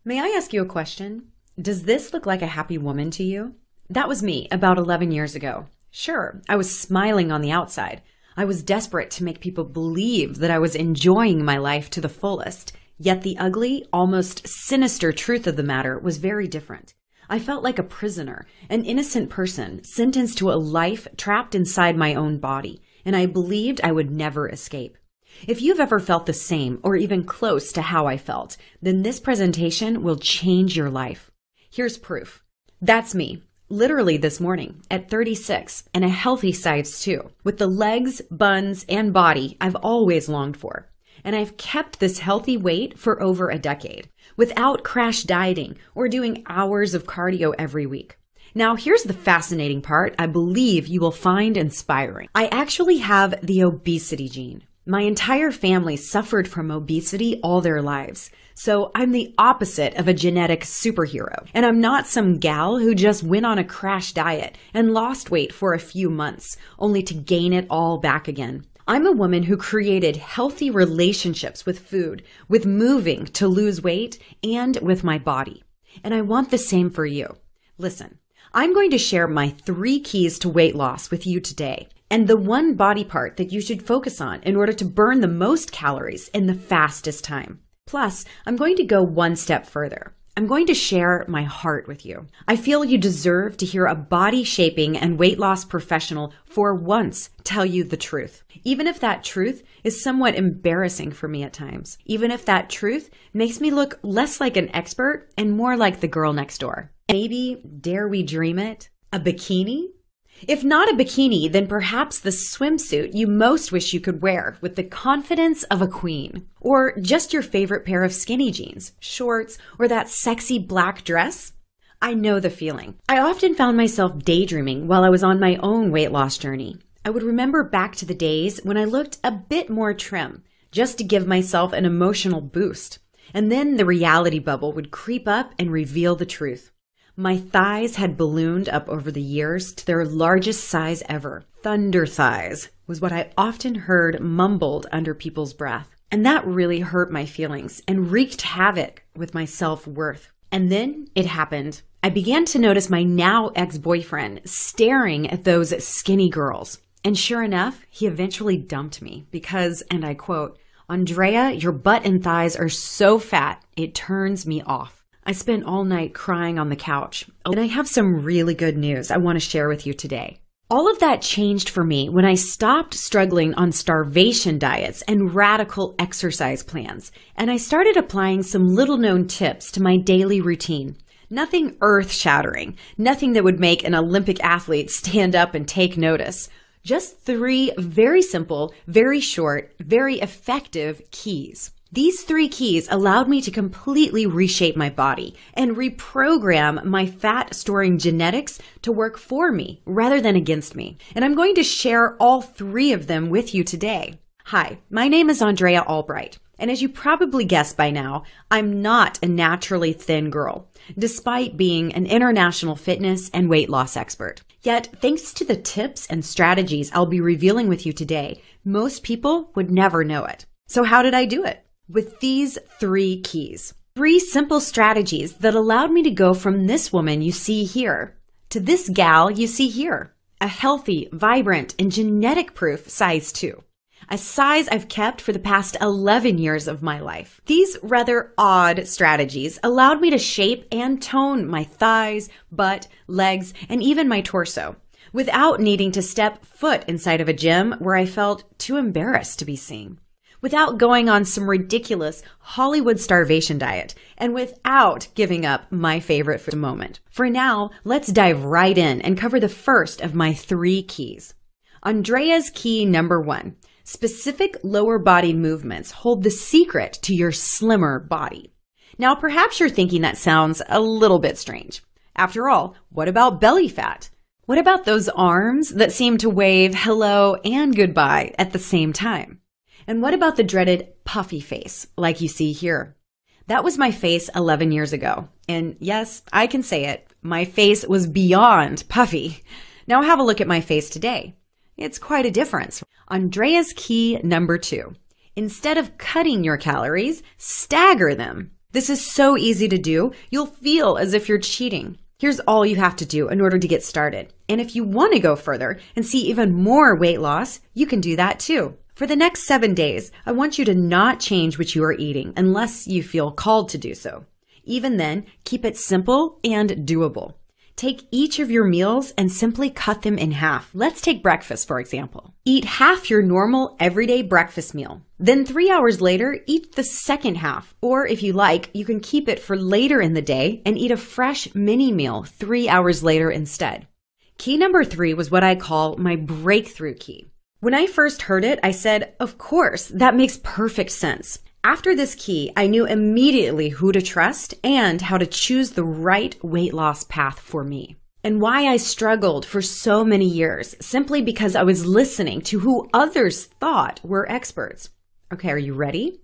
May I ask you a question? Does this look like a happy woman to you? That was me about 11 years ago. Sure, I was smiling on the outside. I was desperate to make people believe that I was enjoying my life to the fullest. Yet the ugly, almost sinister truth of the matter was very different. I felt like a prisoner, an innocent person sentenced to a life trapped inside my own body, and I believed I would never escape. If you've ever felt the same or even close to how I felt, then this presentation will change your life. Here's proof. That's me, literally this morning at 36 and a healthy size too, with the legs, buns, and body I've always longed for. And I've kept this healthy weight for over a decade without crash dieting or doing hours of cardio every week. Now, here's the fascinating part I believe you will find inspiring. I actually have the obesity gene. My entire family suffered from obesity all their lives. So I'm the opposite of a genetic superhero. And I'm not some gal who just went on a crash diet and lost weight for a few months, only to gain it all back again. I'm a woman who created healthy relationships with food, with moving to lose weight, and with my body. And I want the same for you. Listen, I'm going to share my 3 keys to weight loss with you today, and the one body part that you should focus on in order to burn the most calories in the fastest time. Plus, I'm going to go one step further. I'm going to share my heart with you. I feel you deserve to hear a body shaping and weight loss professional for once tell you the truth. Even if that truth is somewhat embarrassing for me at times. Even if that truth makes me look less like an expert and more like the girl next door. Maybe, dare we dream it, a bikini? If not a bikini, then perhaps the swimsuit you most wish you could wear with the confidence of a queen. Or just your favorite pair of skinny jeans, shorts, or that sexy black dress. I know the feeling. I often found myself daydreaming while I was on my own weight loss journey. I would remember back to the days when I looked a bit more trim, just to give myself an emotional boost. And then the reality bubble would creep up and reveal the truth. My thighs had ballooned up over the years to their largest size ever. Thunder thighs was what I often heard mumbled under people's breath. And that really hurt my feelings and wreaked havoc with my self-worth. And then it happened. I began to notice my now ex-boyfriend staring at those skinny girls. And sure enough, he eventually dumped me because, and I quote, "Andrea, your butt and thighs are so fat, it turns me off." I spent all night crying on the couch, and I have some really good news I want to share with you today. All of that changed for me when I stopped struggling on starvation diets and radical exercise plans, and I started applying some little-known tips to my daily routine. Nothing earth-shattering, nothing that would make an Olympic athlete stand up and take notice. Just 3 very simple, very short, very effective keys. These 3 keys allowed me to completely reshape my body and reprogram my fat-storing genetics to work for me rather than against me. And I'm going to share all 3 of them with you today. Hi, my name is Andrea Albright. And as you probably guessed by now, I'm not a naturally thin girl, despite being an international fitness and weight loss expert. Yet, thanks to the tips and strategies I'll be revealing with you today, most people would never know it. So how did I do it? With these 3 keys. 3 simple strategies that allowed me to go from this woman you see here to this gal you see here. A healthy, vibrant, and genetic-proof size 2. A size I've kept for the past 11 years of my life. These rather odd strategies allowed me to shape and tone my thighs, butt, legs, and even my torso without needing to step foot inside of a gym where I felt too embarrassed to be seen. Without going on some ridiculous Hollywood starvation diet, and without giving up my favorite food moment. For now, let's dive right in and cover the first of my 3 keys. Andrea's key number 1. Specific lower body movements hold the secret to your slimmer body. Now, perhaps you're thinking that sounds a little bit strange. After all, what about belly fat? What about those arms that seem to wave hello and goodbye at the same time? And what about the dreaded puffy face, like you see here? That was my face 11 years ago. And yes, I can say it, my face was beyond puffy. Now have a look at my face today. It's quite a difference. Andrea's key number 2. Instead of cutting your calories, stagger them. This is so easy to do, you'll feel as if you're cheating. Here's all you have to do in order to get started. And if you want to go further and see even more weight loss, you can do that too. For the next 7 days, I want you to not change what you are eating unless you feel called to do so. Even then, keep it simple and doable. Take each of your meals and simply cut them in half. Let's take breakfast, for example. Eat half your normal everyday breakfast meal. Then 3 hours later, eat the second half. Or if you like, you can keep it for later in the day and eat a fresh mini meal 3 hours later instead. Key number 3 was what I call my breakthrough key. When I first heard it, I said, of course, that makes perfect sense. After this key, I knew immediately who to trust and how to choose the right weight loss path for me. And why I struggled for so many years, simply because I was listening to who others thought were experts. Okay, are you ready?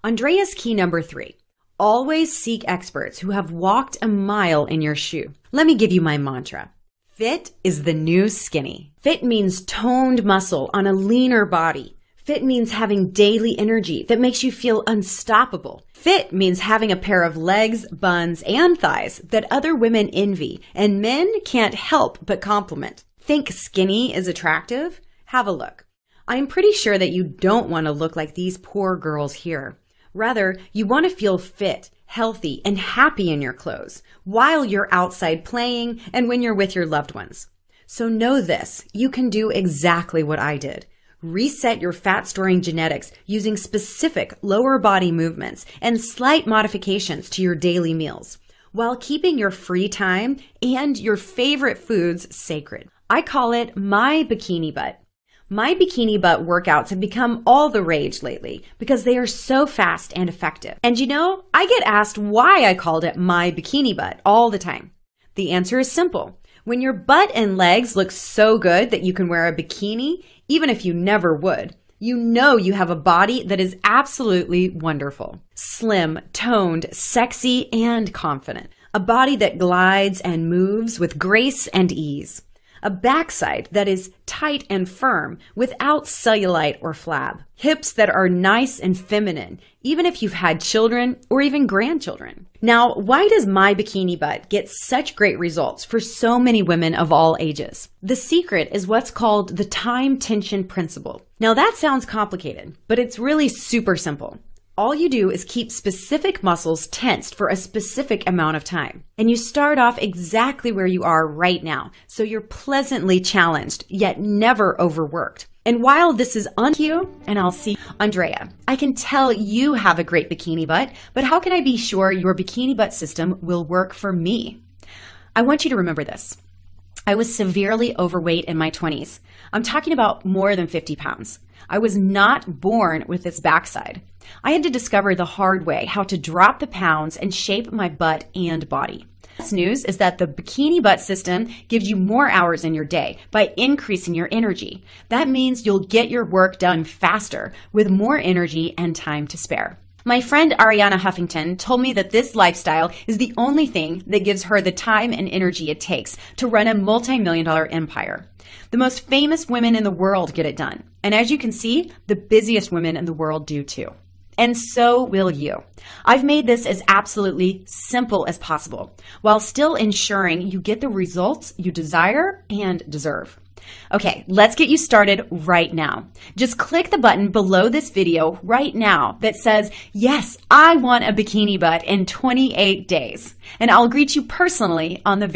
Andrea's key number 3. Always seek experts who have walked a mile in your shoe. Let me give you my mantra. Fit is the new skinny. Fit means toned muscle on a leaner body. Fit means having daily energy that makes you feel unstoppable. Fit means having a pair of legs, buns, and thighs that other women envy and men can't help but compliment. Think skinny is attractive? Have a look. I'm pretty sure that you don't want to look like these poor girls here. Rather, you want to feel fit, healthy, and happy in your clothes while you're outside playing and when you're with your loved ones. So know this, you can do exactly what I did. Reset your fat-storing genetics using specific lower body movements and slight modifications to your daily meals, while keeping your free time and your favorite foods sacred. I call it my bikini butt. My bikini butt workouts have become all the rage lately because they are so fast and effective. And you know, I get asked why I called it my bikini butt all the time. The answer is simple. When your butt and legs look so good that you can wear a bikini, even if you never would, you know you have a body that is absolutely wonderful. Slim, toned, sexy, and confident. A body that glides and moves with grace and ease. A backside that is tight and firm without cellulite or flab. Hips that are nice and feminine, even if you've had children or even grandchildren. Now, why does my bikini butt get such great results for so many women of all ages? The secret is what's called the time tension principle. Now that sounds complicated, but it's really super simple. All you do is keep specific muscles tensed for a specific amount of time. And you start off exactly where you are right now, so you're pleasantly challenged, yet never overworked. And while this is on you, and I'll see Andrea, I can tell you have a great bikini butt, but how can I be sure your bikini butt system will work for me? I want you to remember this. I was severely overweight in my 20s. I'm talking about more than 50 pounds. I was not born with this backside. I had to discover the hard way how to drop the pounds and shape my butt and body. The best news is that the bikini butt system gives you more hours in your day by increasing your energy. That means you'll get your work done faster with more energy and time to spare. My friend Ariana Huffington told me that this lifestyle is the only thing that gives her the time and energy it takes to run a multi-million-dollar empire. The most famous women in the world get it done. And as you can see, the busiest women in the world do too. And so will you. I've made this as absolutely simple as possible, while still ensuring you get the results you desire and deserve. Okay, let's get you started right now. Just click the button below this video right now that says, yes, I want a bikini butt in 28 days. And I'll greet you personally on the